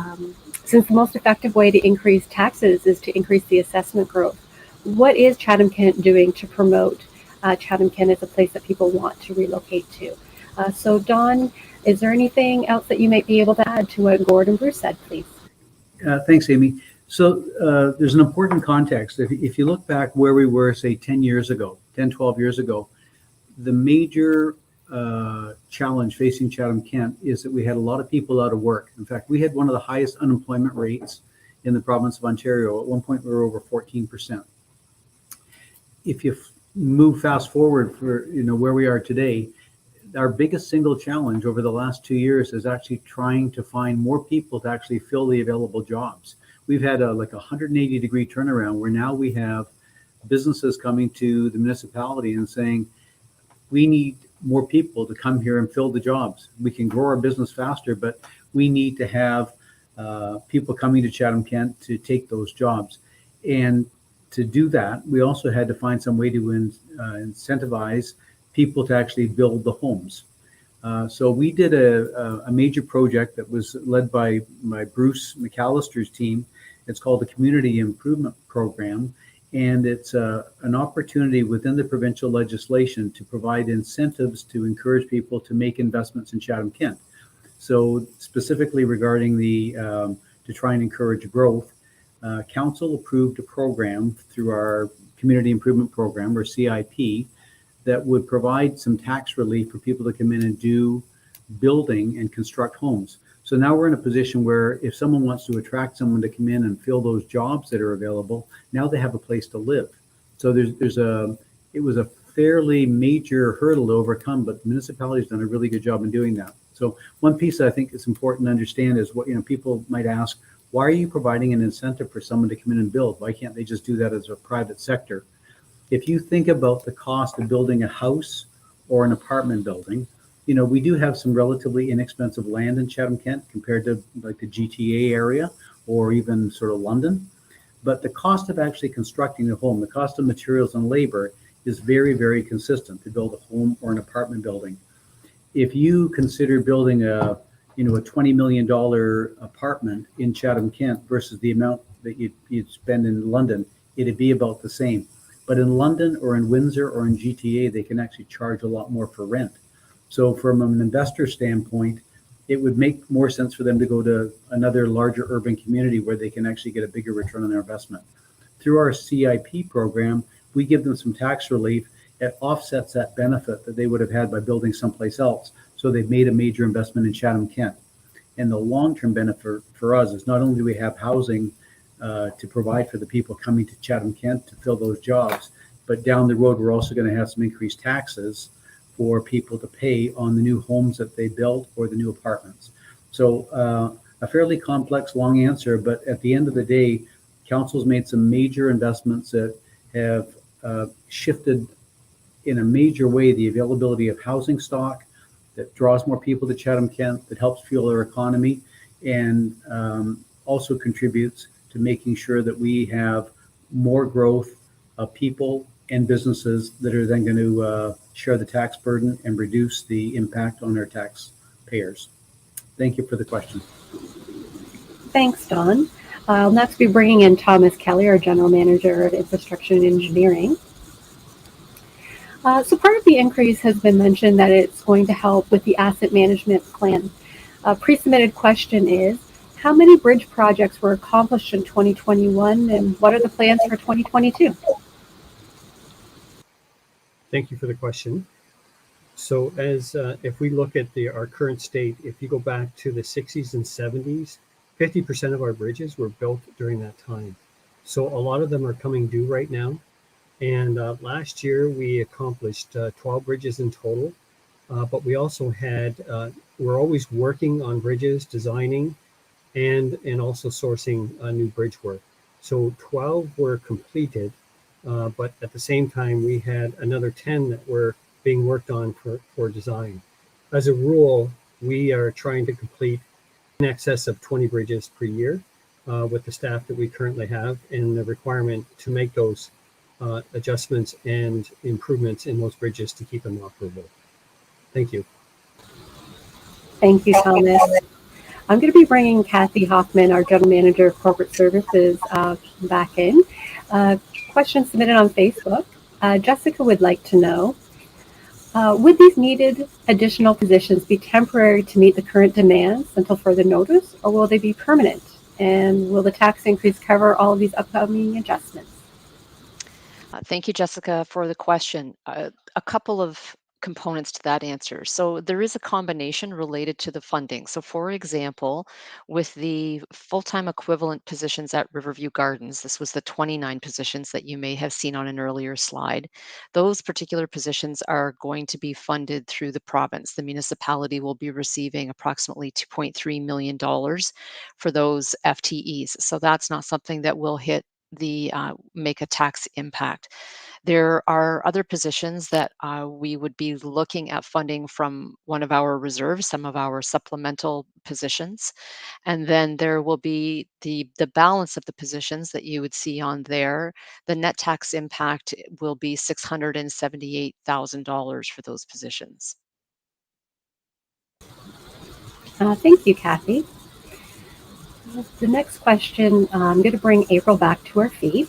since the most effective way to increase taxes is to increase the assessment growth, what is Chatham-Kent doing to promote Chatham-Kent as a place that people want to relocate to? So Don, is there anything else that you might be able to add to what Gord and Bruce said, please? Thanks, Amy. So there's an important context. If you look back where we were, say, 10, 12 years ago, the major challenge facing Chatham-Kent is that we had a lot of people out of work. In fact, we had one of the highest unemployment rates in the province of Ontario. At one point, we were over 14%. If you move fast forward for where we are today, our biggest single challenge over the last 2 years is actually trying to find more people to actually fill the available jobs. We've had a 180-degree turnaround where now we have businesses coming to the municipality and saying, we need more people to come here and fill the jobs. We can grow our business faster, but we need to have people coming to Chatham-Kent to take those jobs. And to do that, we also had to find some way to incentivize people to actually build the homes. So we did a major project that was led by Bruce McAllister's team. It's called the Community Improvement Program. And it's an opportunity within the provincial legislation to provide incentives to encourage people to make investments in Chatham-Kent. So specifically regarding to try and encourage growth, Council approved a program through our Community Improvement Program, or CIP, that would provide some tax relief for people to come in and do building and construct homes. So now we're in a position where if someone wants to attract someone to come in and fill those jobs that are available, now they have a place to live. So it was a fairly major hurdle to overcome, but the municipality's done a really good job in doing that. So one piece that I think is important to understand is what, people might ask, why are you providing an incentive for someone to come in and build? Why can't they just do that as a private sector? If you think about the cost of building a house or an apartment building, we do have some relatively inexpensive land in Chatham-Kent compared to like the GTA area or even sort of London. But the cost of actually constructing a home, the cost of materials and labor is very, very consistent to build a home or an apartment building. If you consider building a $20 million apartment in Chatham-Kent versus the amount that you'd spend in London, it'd be about the same. But in London or in Windsor or in GTA, they can actually charge a lot more for rent. So from an investor standpoint, it would make more sense for them to go to another larger urban community where they can actually get a bigger return on their investment. Through our CIP program, we give them some tax relief. It offsets that benefit that they would have had by building someplace else. So they've made a major investment in Chatham-Kent. And the long-term benefit for us is not only do we have housing to provide for the people coming to Chatham-Kent to fill those jobs, but down the road, we're also going to have some increased taxes for people to pay on the new homes that they built or the new apartments. So a fairly complex, long answer, but at the end of the day, Council's made some major investments that have shifted in a major way the availability of housing stock that draws more people to Chatham-Kent, that helps fuel our economy, and also contributes to making sure that we have more growth of people and businesses that are then going to share the tax burden and reduce the impact on our taxpayers. Thank you for the question. Thanks, Don. I'll next be bringing in Thomas Kelly, our General Manager of Infrastructure and Engineering. So part of the increase has been mentioned that it's going to help with the asset management plan. A pre-submitted question is, how many bridge projects were accomplished in 2021 and what are the plans for 2022? Thank you for the question. So if we look at our current state, if you go back to the 60s and 70s, 50% of our bridges were built during that time. So a lot of them are coming due right now. And last year we accomplished 12 bridges in total, but we also we're always working on bridges, designing, and also sourcing new bridge work. So 12 were completed, but at the same time we had another 10 that were being worked on for design. As a rule, we are trying to complete in excess of 20 bridges per year with the staff that we currently have, and the requirement to make those adjustments and improvements in those bridges to keep them operable. Thank you. Thank you, Thomas. I'm going to be bringing Kathy Hoffman, our General Manager of Corporate Services, back in. Question submitted on Facebook. Jessica would like to know, would these needed additional positions be temporary to meet the current demands until further notice, or will they be permanent? And will the tax increase cover all of these upcoming adjustments? Thank you, Jessica, for the question. A couple of components to that answer. So there is a combination related to the funding. So for example, with the full-time equivalent positions at Riverview Gardens, this was the 29 positions that you may have seen on an earlier slide. Those particular positions are going to be funded through the province. The municipality will be receiving approximately $2.3 million for those FTEs. So that's not something that will make a tax impact. There are other positions that we would be looking at funding from one of our reserves, some of our supplemental positions. And then there will be the balance of the positions that you would see on there. The net tax impact will be $678,000 for those positions. Thank you, Kathy. The next question, I'm going to bring April back to our feed.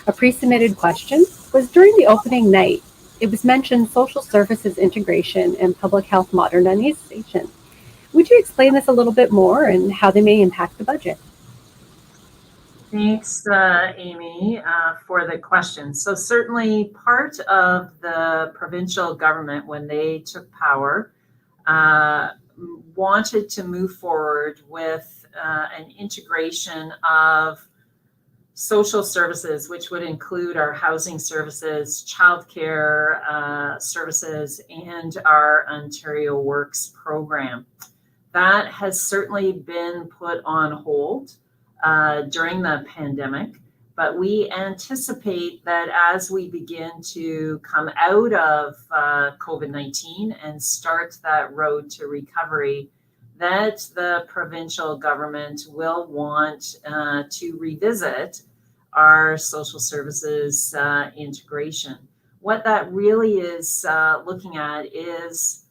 A pre-submitted question was during the opening night. It was mentioned social services integration and public health modernization. Would you explain this a little bit more and how they may impact the budget? Thanks, Amy, for the question. So certainly part of the provincial government, when they took power, wanted to move forward with an integration of social services, which would include our housing services, childcare services, and our Ontario Works program. That has certainly been put on hold during the pandemic, but we anticipate that as we begin to come out of COVID-19 and start that road to recovery, that the provincial government will want to revisit our social services integration. What that really is looking at is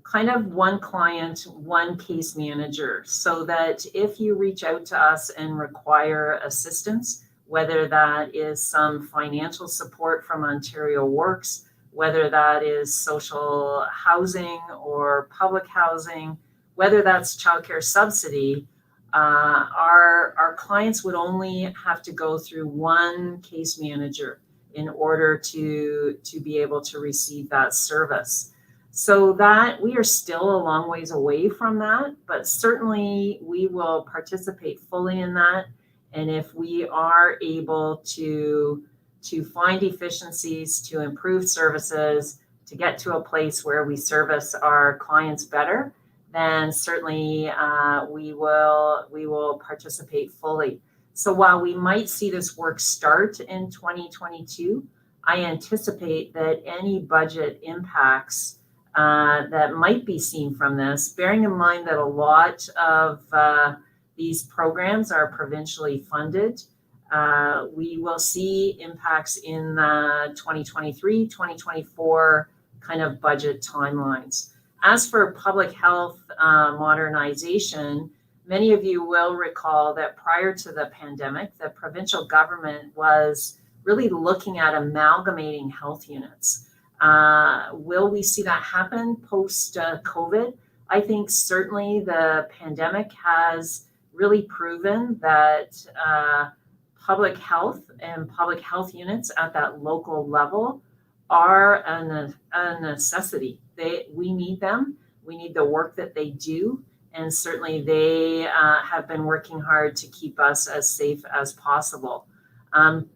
kind of one client, one case manager, so that if you reach out to us and require assistance, whether that is some financial support from Ontario Works, whether that is social housing or public housing, whether that's childcare subsidy, our clients would only have to go through one case manager in order to be able to receive that service. So that we are still a long ways away from that, but certainly we will participate fully in that. And if we are able to find efficiencies, to improve services, to get to a place where we service our clients better, then certainly we will participate fully. So while we might see this work start in 2022, I anticipate that any budget impacts that might be seen from this, bearing in mind that a lot of these programs are provincially funded, we will see impacts in the 2023, 2024 kind of budget timelines. As for public health modernization, many of you will recall that prior to the pandemic, the provincial government was really looking at amalgamating health units. Will we see that happen post-COVID? I think certainly the pandemic has really proven that public health and public health units at that local level are a necessity. We need them. We need the work that they do. And certainly they have been working hard to keep us as safe as possible.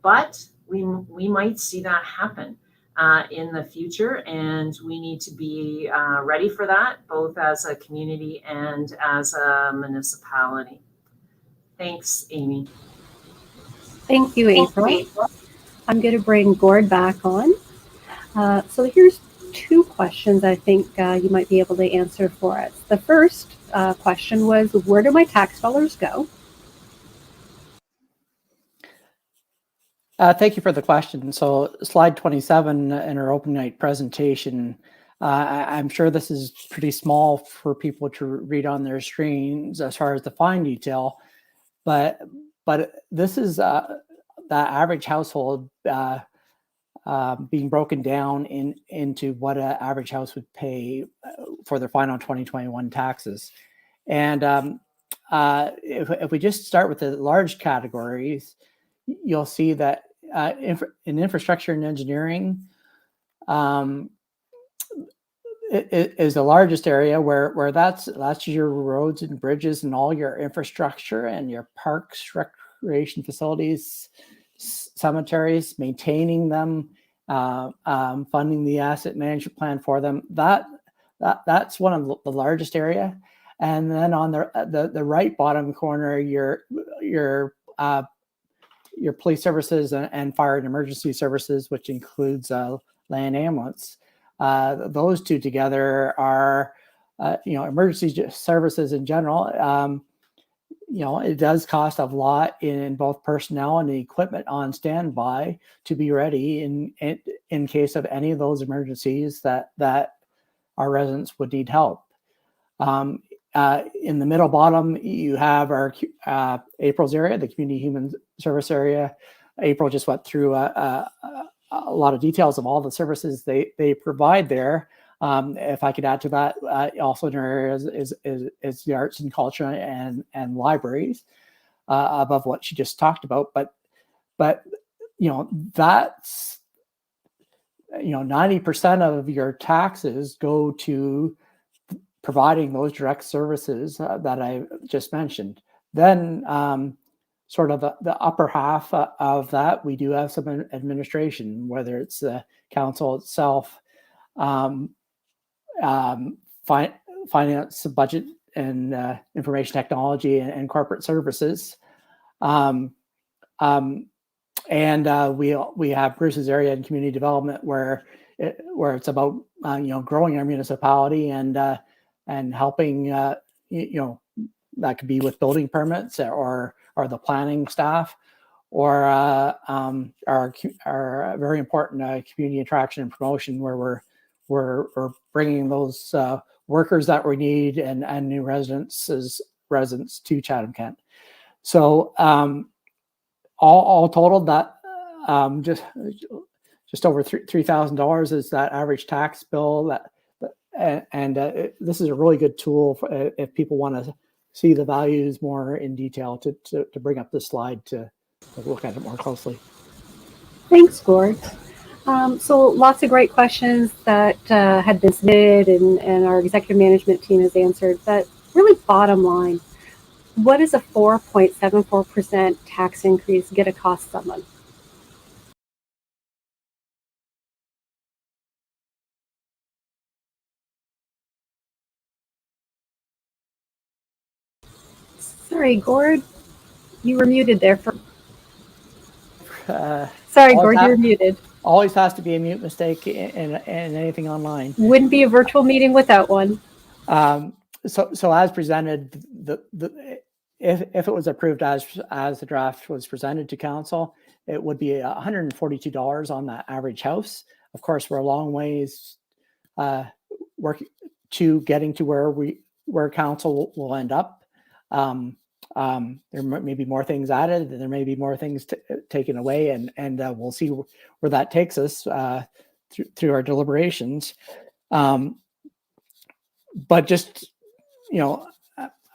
But we might see that happen in the future, and we need to be ready for that, both as a community and as a municipality. Thanks, Amy. Thank you, April. I'm going to bring Gord back on. So here's two questions I think you might be able to answer for us. The first question was, where do my tax dollars go? Thank you for the question. So slide 27 in our open night presentation, I'm sure this is pretty small for people to read on their screens as far as the fine detail, but this is the average household being broken down into what an average house would pay for their final 2021 taxes. And if we just start with the large categories, you'll see that in infrastructure and engineering is the largest area where that's your roads and bridges and all your infrastructure and your parks, recreation facilities, cemeteries, maintaining them, funding the asset management plan for them. That's one of the largest area. And then on the right bottom corner, your police services and fire and emergency services, which includes land ambulance. Those two together are, emergency services in general. It does cost a lot in both personnel and the equipment on standby to be ready in case of any of those emergencies that our residents would need help. In the middle bottom, you have our April's area, the community human service area, April just went through a lot of details of all the services they provide there. If I could add to that, also in our areas is the arts and culture and libraries, above what she just talked about. But that's 90% of your taxes go to providing those direct services that I just mentioned. Then sort of the upper half of that, we do have some administration, whether it's the council itself, finance, budget, and information technology and corporate services. And we have Bruce's area and community development where it's about growing our municipality and helping that could be with building permits or the planning staff, or our very important community attraction and promotion, where we're bringing those workers that we need and new residents to Chatham-Kent. So all totaled, that just over $3,000 is that average tax bill. This is a really good tool if people want to see the values more in detail, to bring up this slide to look at it more closely. Thanks, Gord. So lots of great questions that had been submitted and our executive management team has answered. But really, bottom line, what does a 4.74% tax increase get to cost someone? Sorry, Gord, you were muted there. Sorry, Gord, you're muted. Always has to be a mute mistake in anything online. Wouldn't be a virtual meeting without one. So as presented, if it was approved as the draft was presented to council, it would be $142 on that average house. Of course, we're a long ways working to getting to where council will end up. There may be more things added, and there may be more things taken away, and we'll see where that takes us through our deliberations. But just,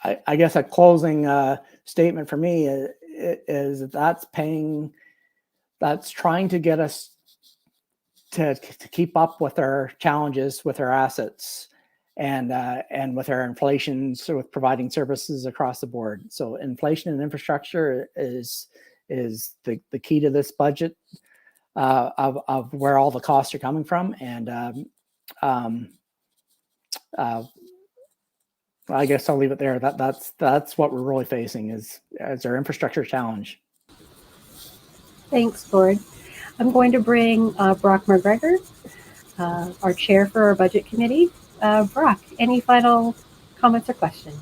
I guess a closing statement for me is that's trying to get us to keep up with our challenges, with our assets, and with our inflation, so with providing services across the board. So inflation and infrastructure is the key to this budget, of where all the costs are coming from. And I guess I'll leave it there. That's what we're really facing is our infrastructure challenge. Thanks, Gord. I'm going to bring Brock McGregor, our chair for our budget committee. Brock, any final comments or questions?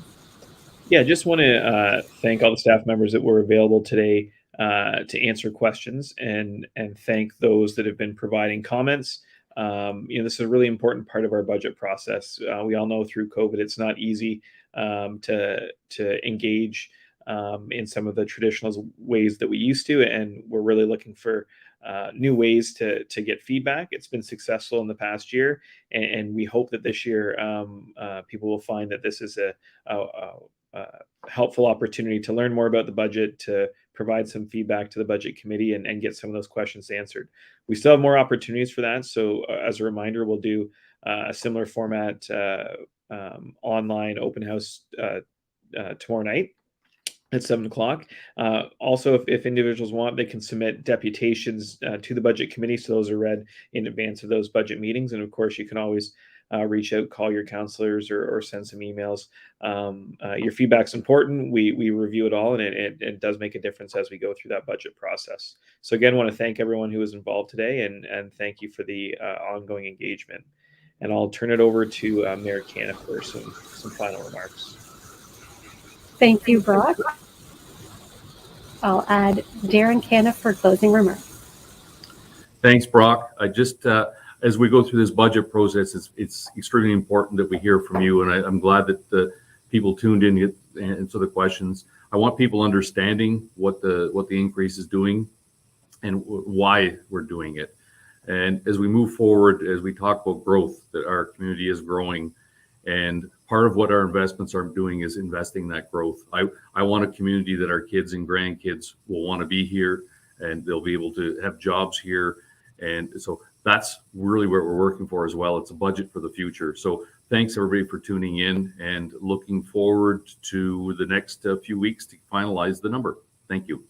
Yeah, just want to thank all the staff members that were available today to answer questions, and thank those that have been providing comments. This is a really important part of our budget process. We all know through COVID, it's not easy to engage in some of the traditional ways that we used to, and we're really looking for new ways to get feedback. It's been successful in the past year, and we hope that this year people will find that this is a helpful opportunity to learn more about the budget, to provide some feedback to the budget committee, and get some of those questions answered. We still have more opportunities for that. So as a reminder, we'll do a similar format online open house tomorrow night at 7 o'clock. Also, if individuals want, they can submit deputations to the budget committee. So those are read in advance of those budget meetings. And of course, you can always reach out, call your counselors, or send some emails. Your feedback's important. We review it all, and it does make a difference as we go through that budget process. So again, I want to thank everyone who was involved today, and thank you for the ongoing engagement. And I'll turn it over to Mayor Caniff for some final remarks. Thank you, Brock. I'll add Darren Caniff for closing remarks. Thanks, Brock. I just, as we go through this budget process, it's extremely important that we hear from you, and I'm glad that the people tuned in to answer the questions. I want people understanding what the increase is doing and why we're doing it. And as we move forward, as we talk about growth, that our community is growing, and part of what our investments are doing is investing that growth. I want a community that our kids and grandkids will want to be here, and they'll be able to have jobs here. And so that's really what we're working for as well. It's a budget for the future. So thanks everybody for tuning in, and looking forward to the next few weeks to finalize the number. Thank you.